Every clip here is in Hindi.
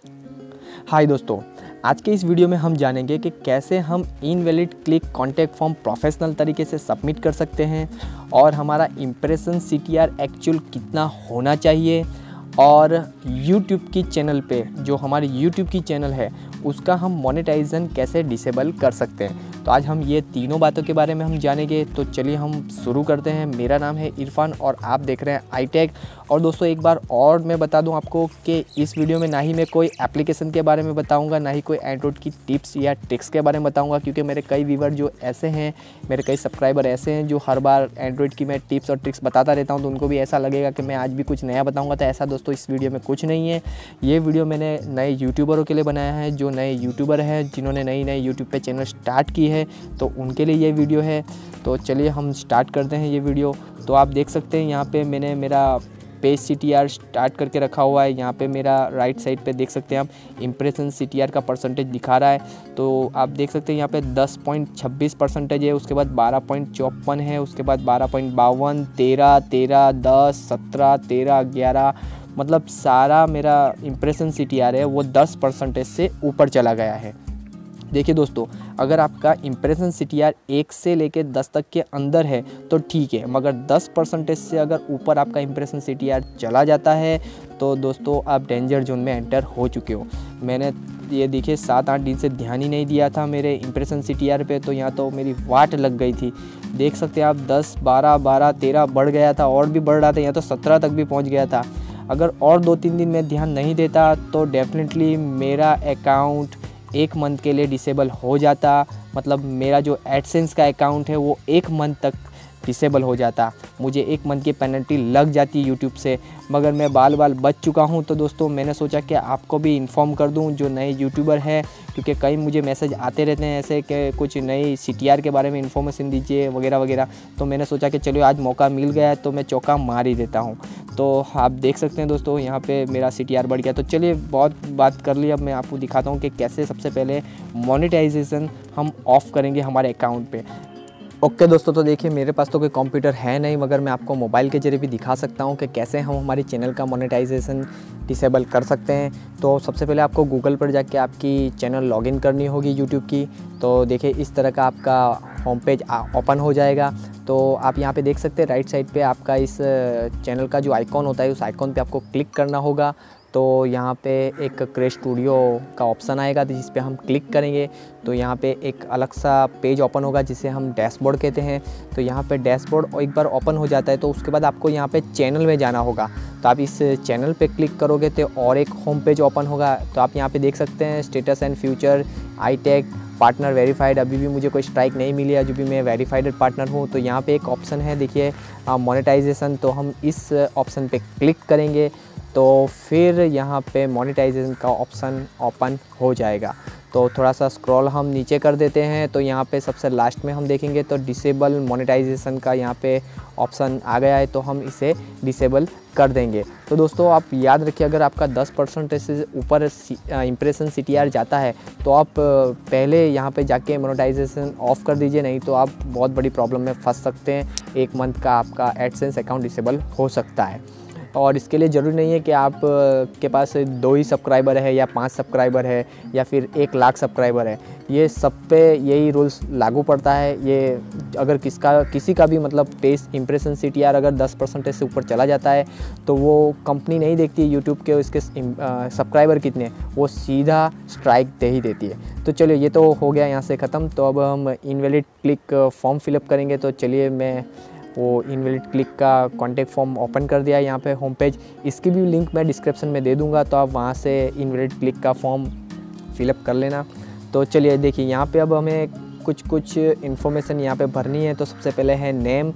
हाय दोस्तों, आज के इस वीडियो में हम जानेंगे कि कैसे हम invalid click contact form professional तरीके से सबमिट कर सकते हैं और हमारा इम्प्रेशन सीटीआर एक्चुअल कितना होना चाहिए और यूट्यूब की चैनल पे जो हमारी यूट्यूब की चैनल है उसका हम मोनेटाइजेशन कैसे डिसेबल कर सकते हैं। तो आज हम ये तीनों बातों के बारे में हम जानेंगे। तो चलिए हम शुरू करते हैं। मेरा नाम है इरफान और आप देख रहे हैं आई-टेक। और दोस्तों एक बार और मैं बता दूं आपको कि इस वीडियो में ना ही मैं कोई एप्लीकेशन के बारे में बताऊंगा, ना ही कोई एंड्रॉइड की टिप्स या ट्रिक्स के बारे में बताऊंगा, क्योंकि मेरे कई व्यूअर जो ऐसे हैं, मेरे कई सब्सक्राइबर ऐसे हैं जो हर बार एंड्रॉइड की मैं टिप्स और ट्रिक्स बताता रहता हूं, तो उनको भी ऐसा लगेगा कि मैं आज भी कुछ नया बताऊँगा। तो ऐसा दोस्तों इस वीडियो में कुछ नहीं है। ये वीडियो मैंने नए यूट्यूबरों के लिए बनाया है, जो नए यूट्यूबर हैं जिन्होंने नई यूट्यूब पर चैनल स्टार्ट की है, तो उनके लिए ये वीडियो है। तो चलिए हम स्टार्ट करते हैं ये वीडियो। तो आप देख सकते हैं यहाँ पे मैंने मेरा पेज सीटीआर स्टार्ट करके रखा हुआ है। यहाँ पे मेरा राइट साइड पे देख सकते हैं आप इम्प्रेशन सीटीआर का परसेंटेज दिखा रहा है। तो आप देख सकते हैं यहाँ पे 10.26% है, उसके बाद 12.54 है, उसके बाद 12.52, 13, 13, 10, 17, 13, 11, मतलब सारा मेरा इम्प्रेशन सीटीआर है वो 10% से ऊपर चला गया है। देखिए दोस्तों, अगर आपका इम्प्रेशन सीटीआर 1 से लेकर 10 तक के अंदर है तो ठीक है, मगर 10% से अगर ऊपर आपका इम्प्रेशन सीटीआर चला जाता है तो दोस्तों आप डेंजर जोन में एंटर हो चुके हो। मैंने ये देखिए 7-8 दिन से ध्यान ही नहीं दिया था मेरे इम्प्रेशन सीटीआर पे, तो यहाँ तो मेरी वाट लग गई थी। देख सकते हैं आप 10, 12, 12, 13 बढ़ गया था और भी बढ़ रहा था, यहाँ तो 17 तक भी पहुँच गया था। अगर और 2-3 दिन में ध्यान नहीं देता तो डेफिनेटली मेरा अकाउंट 1 मंथ के लिए डिसेबल हो जाता। मतलब मेरा जो एडसेंस का अकाउंट है वो 1 मंथ तक डिसेबल हो जाता, मुझे 1 मंथ की पेनल्टी लग जाती यूट्यूब से। मगर मैं बाल बच चुका हूं, तो दोस्तों मैंने सोचा कि आपको भी इन्फॉर्म कर दूं जो नए यूट्यूबर है, क्योंकि कई मुझे मैसेज आते रहते हैं ऐसे कि कुछ नई सीटीआर के बारे में इन्फॉर्मेशन दीजिए वगैरह वगैरह। तो मैंने सोचा कि चलो आज मौका मिल गया है तो मैं चौका मार ही देता हूँ। तो आप देख सकते हैं दोस्तों यहाँ पे मेरा सीटीआर बढ़ गया। तो चलिए बहुत बात कर ली, अब मैं आपको दिखाता हूँ कि कैसे सबसे पहले मोनेटाइजेशन हम ऑफ़ करेंगे हमारे अकाउंट पे। ओके दोस्तों, तो देखिए मेरे पास तो कोई कंप्यूटर है नहीं, मगर मैं आपको मोबाइल के जरिए भी दिखा सकता हूं कि कैसे हम हमारी चैनल का मोनेटाइजेशन डिसेबल कर सकते हैं। तो सबसे पहले आपको गूगल पर जाके आपकी चैनल लॉगिन करनी होगी यूट्यूब की। तो देखिए इस तरह का आपका होम पेज ओपन हो जाएगा। तो आप यहाँ पे देख सकते हैं राइट साइड पे आपका इस चैनल का जो आइकॉन होता है उस आइकॉन पे आपको क्लिक करना होगा। तो यहाँ पे एक क्रिएट स्टूडियो का ऑप्शन आएगा, तो जिस पे हम क्लिक करेंगे तो यहाँ पे एक अलग सा पेज ओपन होगा जिसे हम डैशबोर्ड कहते हैं। तो यहाँ पे डैशबोर्ड एक बार ओपन हो जाता है तो उसके बाद आपको यहाँ पे चैनल में जाना होगा। तो आप इस चैनल पे क्लिक करोगे तो और एक होम पेज ओपन होगा। तो आप यहाँ पे देख सकते हैं status and future, I tech, partner verified. अभी भी मुझे कोई स्ट्राइक नहीं मिली है, जो भी मैं वेरीफाइड पार्टनर हूँ। तो यहाँ पे एक ऑप्शन है देखिए मोनेटाइजेशन, तो हम इस ऑप्शन पे क्लिक करेंगे तो फिर यहाँ पे मोनेटाइजेशन का ऑप्शन ओपन हो जाएगा। तो थोड़ा सा स्क्रॉल हम नीचे कर देते हैं, तो यहाँ पे सबसे लास्ट में हम देखेंगे तो डिसेबल मोनेटाइजेशन का यहाँ पे ऑप्शन आ गया है, तो हम इसे डिसेबल कर देंगे। तो दोस्तों आप याद रखिए, अगर आपका 10% से ऊपर इम्प्रेशन सीटीआर जाता है तो आप पहले यहाँ पे जाके मोनेटाइजेशन ऑफ़ कर दीजिए, नहीं तो आप बहुत बड़ी प्रॉब्लम में फंस सकते हैं। 1 मंथ का आपका एडसेंस अकाउंट डिसेबल हो सकता है। और इसके लिए ज़रूरी नहीं है कि आप के पास 2 ही सब्सक्राइबर है या 5 सब्सक्राइबर है या फिर 1 लाख सब्सक्राइबर है, ये सब पे यही रूल्स लागू पड़ता है। ये अगर किसी का भी मतलब पेज इम्प्रेशन सीटीआर अगर 10% से ऊपर चला जाता है तो वो कंपनी नहीं देखती यूट्यूब के इसके सब्सक्राइबर कितने, वो सीधा स्ट्राइक दे ही देती है। तो चलिए ये तो हो गया यहाँ से ख़त्म। तो अब हम इनवैलिड क्लिक फॉर्म फिलअप करेंगे। तो चलिए मैं वो इनवैलिड क्लिक का कॉन्टैक्ट फॉर्म ओपन कर दिया यहाँ पे होम पेज। इसकी भी लिंक मैं डिस्क्रिप्शन में दे दूँगा, तो आप वहाँ से इनवैलिड क्लिक का फॉर्म फिलअप कर लेना। तो चलिए देखिए यहाँ पे अब हमें कुछ इन्फॉर्मेशन यहाँ पे भरनी है। तो सबसे पहले है नेम,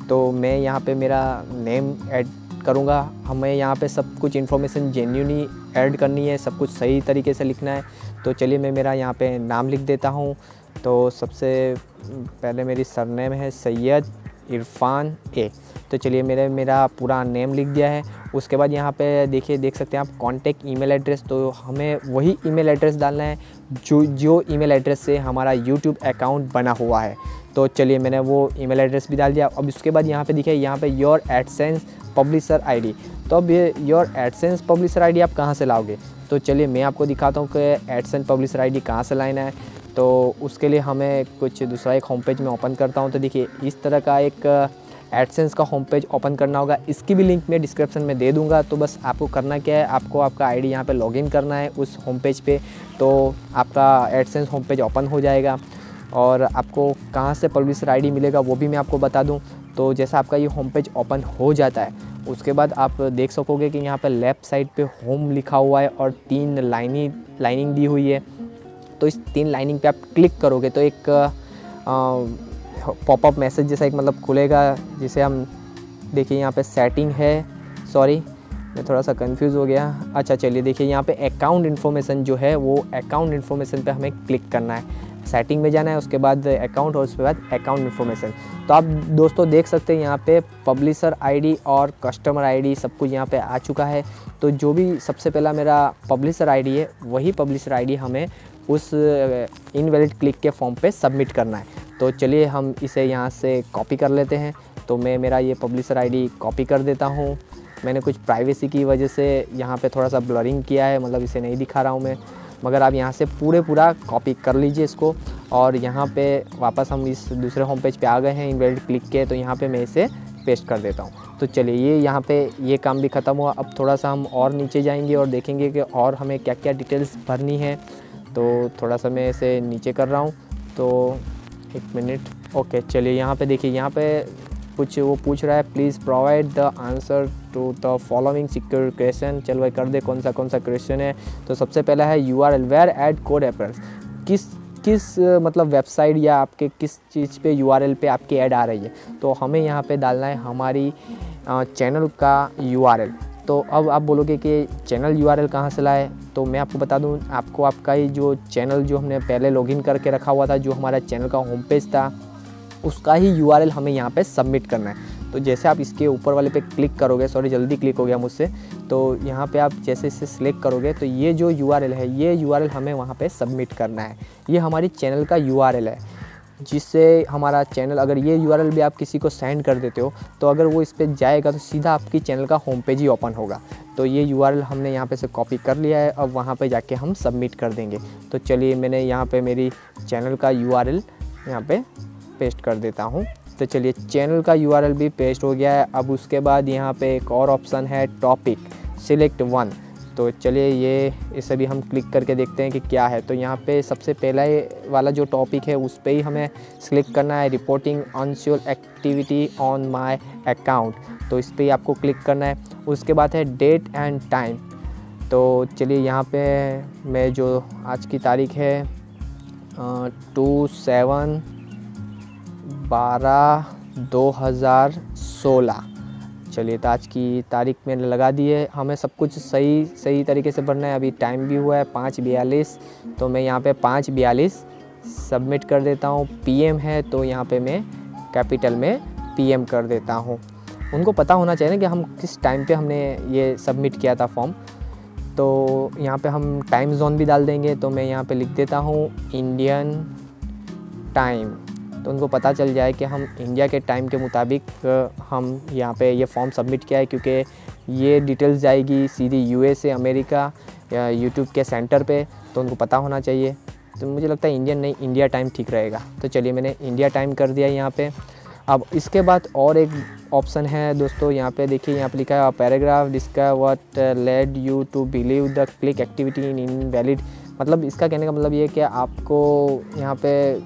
तो मैं यहाँ पे मेरा नेम ऐड करूँगा। हमें यहाँ पे सब कुछ इन्फॉर्मेशन जेन्युइनली ऐड करनी है, सब कुछ सही तरीके से लिखना है। तो चलिए मैं मेरा यहाँ पे नाम लिख देता हूँ। तो सबसे पहले मेरी सरनेम है सैयद इरफान ए। तो चलिए मेरा पूरा नेम लिख दिया है। उसके बाद यहाँ पे देखिए देख सकते हैं आप कॉन्टैक्ट ईमेल एड्रेस, तो हमें वही ईमेल एड्रेस डालना है जो ईमेल एड्रेस से हमारा यूट्यूब अकाउंट बना हुआ है। तो चलिए मैंने वो ईमेल एड्रेस भी डाल दिया। अब उसके बाद यहाँ पे देखिए यहाँ पे योर एडसेंस पब्लिशर आईडी, तो अब ये योर एडसेंस पब्लिशर आईडी आप कहाँ से लाओगे? तो चलिए मैं आपको दिखाता हूँ कि एडसेंस पब्लिशर आईडी कहाँ से लाना है। तो उसके लिए हमें कुछ दूसरा एक होम पेज में ओपन करता हूँ। तो देखिए इस तरह का एक एडसेंस का होम पेज ओपन करना होगा। इसकी भी लिंक मैं डिस्क्रिप्शन में दे दूँगा। तो बस आपको करना क्या है, आपको आपका आईडी यहाँ पे लॉगिन करना है उस होम पेज पे। तो आपका एडसेंस होम पेज ओपन हो जाएगा और आपको कहाँ से पब्लिशर आईडी मिलेगा वो भी मैं आपको बता दूँ। तो जैसा आपका ये होम पेज ओपन हो जाता है उसके बाद आप देख सकोगे कि यहाँ पे लेफ़्ट साइड पे होम लिखा हुआ है और 3 लाइनिंग दी हुई है। तो इस 3 लाइनिंग पे आप क्लिक करोगे तो एक पॉपअप मैसेज जैसा एक मतलब खुलेगा, जिसे हम देखिए यहाँ पे सेटिंग है। सॉरी मैं थोड़ा सा कंफ्यूज हो गया। अच्छा चलिए देखिए यहाँ पे अकाउंट इन्फॉर्मेशन जो है वो अकाउंट इन्फॉर्मेशन पे हमें क्लिक करना है। सेटिंग में जाना है, उसके बाद अकाउंट और उसके बाद अकाउंट इन्फॉर्मेशन। तो आप दोस्तों देख सकते हैं यहाँ पे पब्लिशर आईडी और कस्टमर आईडी सब कुछ यहाँ पे आ चुका है। तो जो भी सबसे पहला मेरा पब्लिशर आईडी है वही पब्लिशर आईडी हमें उस इनवैलिड क्लिक के फॉर्म पे सबमिट करना है। तो चलिए हम इसे यहाँ से कॉपी कर लेते हैं। तो मैं मेरा ये पब्लिशर आईडी कॉपी कर देता हूँ। मैंने कुछ प्राइवेसी की वजह से यहाँ पे थोड़ा सा ब्लरिंग किया है, मतलब इसे नहीं दिखा रहा हूँ मैं, मगर आप यहाँ से पूरा कॉपी कर लीजिए इसको। और यहाँ पे वापस हम इस दूसरे होम पेज पे आ गए हैं इनवैलिड क्लिक के। तो यहाँ पे मैं इसे पेस्ट कर देता हूँ। तो चलिए ये यहाँ पे ये काम भी ख़त्म हुआ। अब थोड़ा सा हम और नीचे जाएंगे और देखेंगे कि और हमें क्या क्या डिटेल्स भरनी है। तो थोड़ा सा मैं इसे नीचे कर रहा हूँ। तो 1 मिनट। ओके चलिए यहाँ पे देखिए, यहाँ पे कुछ वो पूछ रहा है, please provide the answer to the following secure question. चलो भाई कर दे, कौन सा क्वेश्चन है। तो सबसे पहला है URL where ad code appears. किस मतलब वेबसाइट या आपके किस चीज़ पे URL पे आपकी ऐड आ रही है। तो हमें यहाँ पे डालना है हमारी चैनल का URL। तो अब आप बोलोगे कि चैनल URL कहाँ से लाए। तो मैं आपको बता दूँ, आपको आपका ही जो चैनल जो हमने पहले लॉगिन करके रखा हुआ था, जो हमारा चैनल का होम पेज था, उसका ही URL हमें यहाँ पे सबमिट करना है। तो जैसे आप इसके ऊपर वाले पे क्लिक करोगे, सॉरी जल्दी क्लिक हो गया मुझसे, तो यहाँ पे आप जैसे इसे सिलेक्ट करोगे तो ये जो URL है ये URL हमें वहाँ पे सबमिट करना है। ये हमारी चैनल का URL है, जिससे हमारा चैनल, अगर ये URL भी आप किसी को सेंड कर देते हो तो अगर वो इस पर जाएगा तो सीधा आपकी चैनल का होम पेज ही ओपन होगा। तो ये URL हमने यहाँ पे से कॉपी कर लिया है। अब वहाँ पे जाके हम सबमिट कर देंगे। तो चलिए मैंने यहाँ पे मेरी चैनल का URL यहाँ पे पेस्ट कर देता हूँ। तो चलिए चैनल का URL भी पेस्ट हो गया है। अब उसके बाद यहाँ पे एक और ऑप्शन है टॉपिक, सिलेक्ट 1। तो चलिए ये इसे भी हम क्लिक करके देखते हैं कि क्या है। तो यहाँ पे सबसे पहला वाला जो टॉपिक है उस पर ही हमें सिलेक्ट करना है, reporting unsure activity on my account. तो इस पर ही आपको क्लिक करना है। उसके बाद है डेट एंड टाइम। तो चलिए यहाँ पे मैं जो आज की तारीख है 2/7/2016, चलिए तो आज की तारीख मैंने लगा दी है। हमें सब कुछ सही तरीके से भरना है। अभी टाइम भी हुआ है 5:42, तो मैं यहाँ पे 5:42 सबमिट कर देता हूँ। PM है तो यहाँ पे मैं कैपिटल में PM कर देता हूँ। उनको पता होना चाहिए ना कि हम किस टाइम पे हमने ये सबमिट किया था फॉर्म। तो यहाँ पे हम टाइम जोन भी डाल देंगे। तो मैं यहाँ पे लिख देता हूँ इंडियन टाइम, तो उनको पता चल जाए कि हम इंडिया के टाइम के मुताबिक हम यहाँ पे ये फॉर्म सबमिट किया है, क्योंकि ये डिटेल्स जाएगी सीधी USA अमेरिका या YouTube के सेंटर पे, तो उनको पता होना चाहिए। तो मुझे लगता है इंडियन नहीं, इंडिया टाइम ठीक रहेगा। तो चलिए मैंने इंडिया टाइम कर दिया यहाँ पे। अब इसके बाद और एक ऑप्शन है दोस्तों, यहाँ पे देखिए, यहाँ पे लिखा है paragraph describe what led you to believe the click activity in invalid. मतलब इसका कहने का मतलब ये है कि आपको यहाँ पे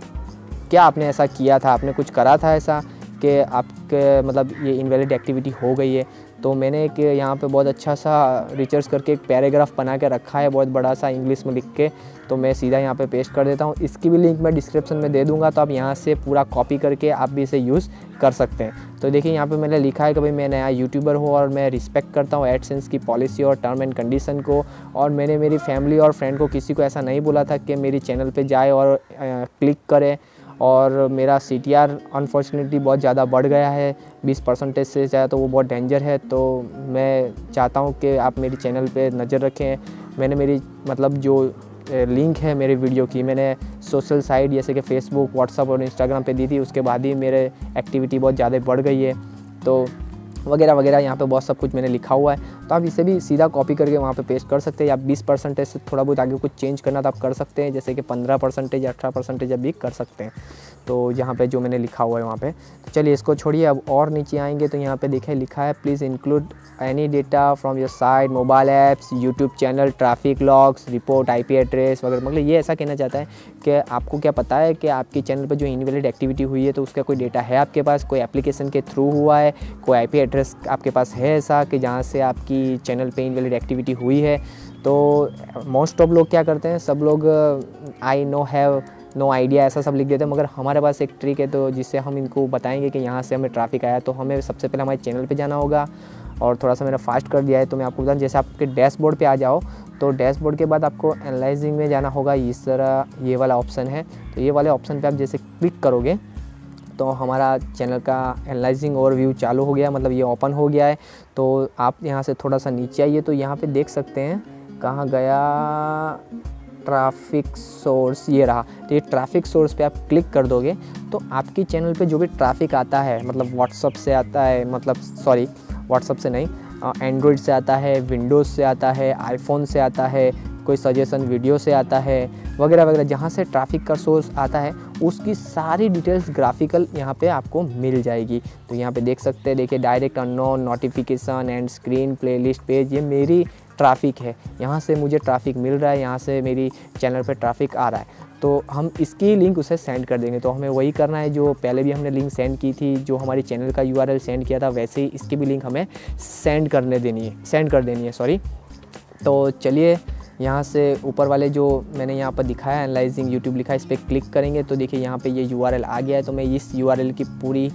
क्या आपने ऐसा किया था, आपने कुछ करा था ऐसा कि आपके मतलब ये इनवैलिड एक्टिविटी हो गई है। तो मैंने एक यहाँ पे बहुत अच्छा सा रिसर्च करके एक पैराग्राफ बना के रखा है, बहुत बड़ा सा इंग्लिश में लिख के। तो मैं सीधा यहाँ पे पेस्ट कर देता हूँ। इसकी भी लिंक मैं डिस्क्रिप्शन में दे दूँगा, तो आप यहाँ से पूरा कॉपी करके आप भी इसे यूज़ कर सकते हैं। तो देखिए यहाँ पे मैंने लिखा है कि भाई मैं नया यूट्यूबर हूँ और मैं रिस्पेक्ट करता हूँ एडसेंस की पॉलिसी और टर्म एंड कंडीशन को, और मैंने मेरी फैमिली और फ्रेंड को किसी को ऐसा नहीं बोला था कि मेरी चैनल पर जाए और क्लिक करे। और मेरा CTR अनफॉर्चुनेटली बहुत ज़्यादा बढ़ गया है 20% से ज़्यादा, तो वो बहुत डेंजर है। तो मैं चाहता हूँ कि आप मेरी चैनल पे नज़र रखें। मैंने मेरी मतलब जो लिंक है मेरे वीडियो की, मैंने सोशल साइट जैसे कि फेसबुक, व्हाट्सअप और इंस्टाग्राम पे दी थी, उसके बाद ही मेरे एक्टिविटी बहुत ज़्यादा बढ़ गई है। तो वगैरह वगैरह यहाँ पे बहुत सब कुछ मैंने लिखा हुआ है। तो आप इसे भी सीधा कॉपी करके वहाँ पे पेस्ट कर सकते हैं, या 20% से थोड़ा बहुत आगे कुछ चेंज करना तो आप कर सकते हैं, जैसे कि 15% या 18% भी कर सकते हैं। तो यहाँ पे जो मैंने लिखा हुआ है वहाँ पे, तो चलिए इसको छोड़िए। अब और नीचे आएंगे तो यहाँ पे देखिए लिखा है please include any data from your site, mobile apps, YouTube channel, traffic logs, report, IP address वगैरह। मतलब ये ऐसा कहना चाहता है कि आपको क्या पता है कि आपके चैनल पर जो इनवैलिड एक्टिविटी हुई है तो उसका कोई डेटा है आपके पास, कोई एप्लीकेशन के थ्रू हुआ है, कोई IP एड्रेस आपके पास है ऐसा कि जहाँ से आपकी चैनल पे इनवैलिड एक्टिविटी हुई है। तो मोस्ट ऑफ लोग क्या करते हैं, सब लोग आई हैव नो आइडिया ऐसा सब लिख देते हैं, मगर हमारे पास एक ट्रिक है तो जिससे हम इनको बताएंगे कि यहाँ से हमें ट्रैफिक आया। तो हमें सबसे पहले हमारे चैनल पे जाना होगा, और थोड़ा सा मैंने फास्ट कर दिया है तो मैं आपको बताऊँ, जैसे आपके डैशबोर्ड पे आ जाओ तो डैशबोर्ड के बाद आपको एनालाइजिंग में जाना होगा। इस तरह ये वाला ऑप्शन है, तो ये वाले ऑप्शन पे आप जैसे क्लिक करोगे तो हमारा चैनल का एनालाइजिंग ओवरव्यू चालू हो गया, मतलब ये ओपन हो गया है। तो आप यहाँ से थोड़ा सा नीचे आइए तो यहाँ पे देख सकते हैं, कहाँ गया ट्रैफिक सोर्स, ये रहा। तो ये ट्रैफिक सोर्स पे आप क्लिक कर दोगे तो आपकी चैनल पे जो भी ट्रैफिक आता है, मतलब व्हाट्सअप से आता है, मतलब सॉरी व्हाट्सअप से नहीं, एंड्रॉयड से आता है, विंडोज़ से आता है, आईफोन से आता है, कोई सजेशन वीडियो से आता है वगैरह वगैरह, जहाँ से ट्रैफिक का सोर्स आता है उसकी सारी डिटेल्स ग्राफिकल यहाँ पे आपको मिल जाएगी। तो यहाँ पे देख सकते हैं, देखिए direct unknown, notification and screen, playlist page, ये मेरी ट्रैफिक है, यहाँ से मुझे ट्रैफिक मिल रहा है, यहाँ से मेरी चैनल पे ट्रैफिक आ रहा है। तो हम इसकी लिंक उसे सेंड कर देंगे। तो हमें वही करना है जो पहले भी हमने लिंक सेंड की थी, जो हमारी चैनल का URL सेंड किया था, वैसे ही इसकी भी लिंक हमें सेंड कर देनी है सॉरी। तो चलिए यहाँ से ऊपर वाले जो मैंने यहाँ पर दिखाया एनालाइजिंग यूट्यूब लिखा है, इस पर क्लिक करेंगे तो देखिए यहाँ पे ये URL आ गया है। तो मैं इस URL की पूरी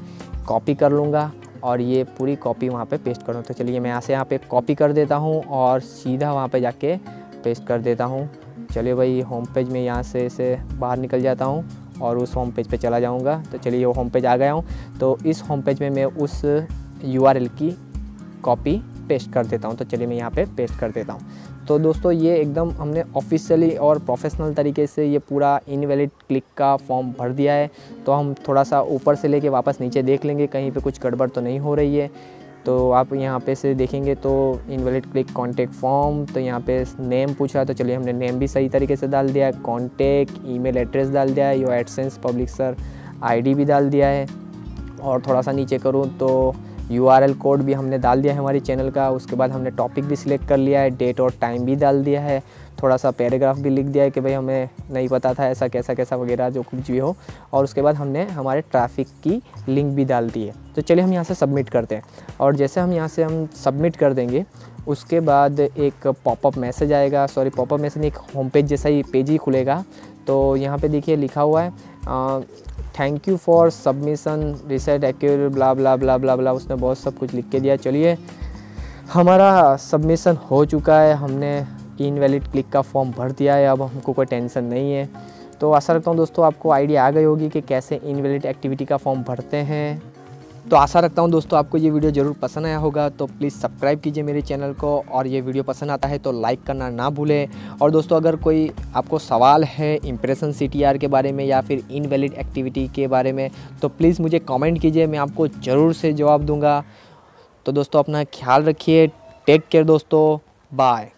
कॉपी कर लूँगा और ये पूरी कॉपी वहाँ पे पेस्ट करूँ। तो चलिए मैं यहाँ पे कॉपी कर देता हूँ और सीधा वहाँ पे जाके पेस्ट कर देता हूँ। चलिए भाई होम पेज में यहाँ से इसे बाहर निकल जाता हूँ और उस होम पेज पे चला जाऊँगा। तो चलिए वो होम पेज आ गया हूँ। तो इस होम पेज में मैं उस URL की कॉपी पेस्ट कर देता हूँ। तो चलिए मैं यहाँ पे पेस्ट कर देता हूँ। तो दोस्तों ये एकदम हमने ऑफिशियली और प्रोफेशनल तरीके से ये पूरा इनवैलिड क्लिक का फॉर्म भर दिया है। तो हम थोड़ा सा ऊपर से लेके वापस नीचे देख लेंगे कहीं पे कुछ गड़बड़ तो नहीं हो रही है। तो आप यहाँ पे से देखेंगे तो इनवैलिड क्लिक कॉन्टैक्ट फॉर्म, तो यहाँ पे नेम पूछ रहा है, तो चलिए हमने नेम भी सही तरीके से डाल दिया है, कॉन्टैक्ट, ईमेल एड्रेस डाल दिया है, योर एडसेंस पब्लिशर ID भी डाल दिया है। और थोड़ा सा नीचे करूँ तो URL कोड भी हमने डाल दिया है हमारी चैनल का। उसके बाद हमने टॉपिक भी सिलेक्ट कर लिया है, डेट और टाइम भी डाल दिया है, थोड़ा सा पैराग्राफ भी लिख दिया है कि भाई हमें नहीं पता था ऐसा कैसा वगैरह जो कुछ भी हो। और उसके बाद हमने हमारे ट्रैफिक की लिंक भी डाल दी है। तो चलिए हम यहाँ से सबमिट करते हैं। और जैसे हम सबमिट कर देंगे उसके बाद एक पॉपअप मैसेज आएगा, सॉरी पॉपअप मैसेज नहीं, एक होम पेज जैसा ही पेज ही खुलेगा। तो यहाँ पे देखिए लिखा हुआ है thank you for submission reset accurate blah blah blah blah blah, उसने बहुत सब कुछ लिख के दिया। चलिए हमारा सबमिशन हो चुका है, हमने इनवैलिड क्लिक का फॉर्म भर दिया है, अब हमको कोई टेंशन नहीं है। तो आशा रखता हूँ दोस्तों आपको आइडिया आ गई होगी कि कैसे इनवैलिड एक्टिविटी का फॉर्म भरते हैं। तो आशा रखता हूँ दोस्तों आपको ये वीडियो ज़रूर पसंद आया होगा। तो प्लीज़ सब्सक्राइब कीजिए मेरे चैनल को, और ये वीडियो पसंद आता है तो लाइक करना ना भूलें। और दोस्तों अगर कोई आपको सवाल है इम्प्रेशन CTR के बारे में या फिर इनवैलिड एक्टिविटी के बारे में तो प्लीज़ मुझे कमेंट कीजिए, मैं आपको ज़रूर से जवाब दूँगा। तो दोस्तों अपना ख्याल रखिए, टेक केयर दोस्तों, बाय।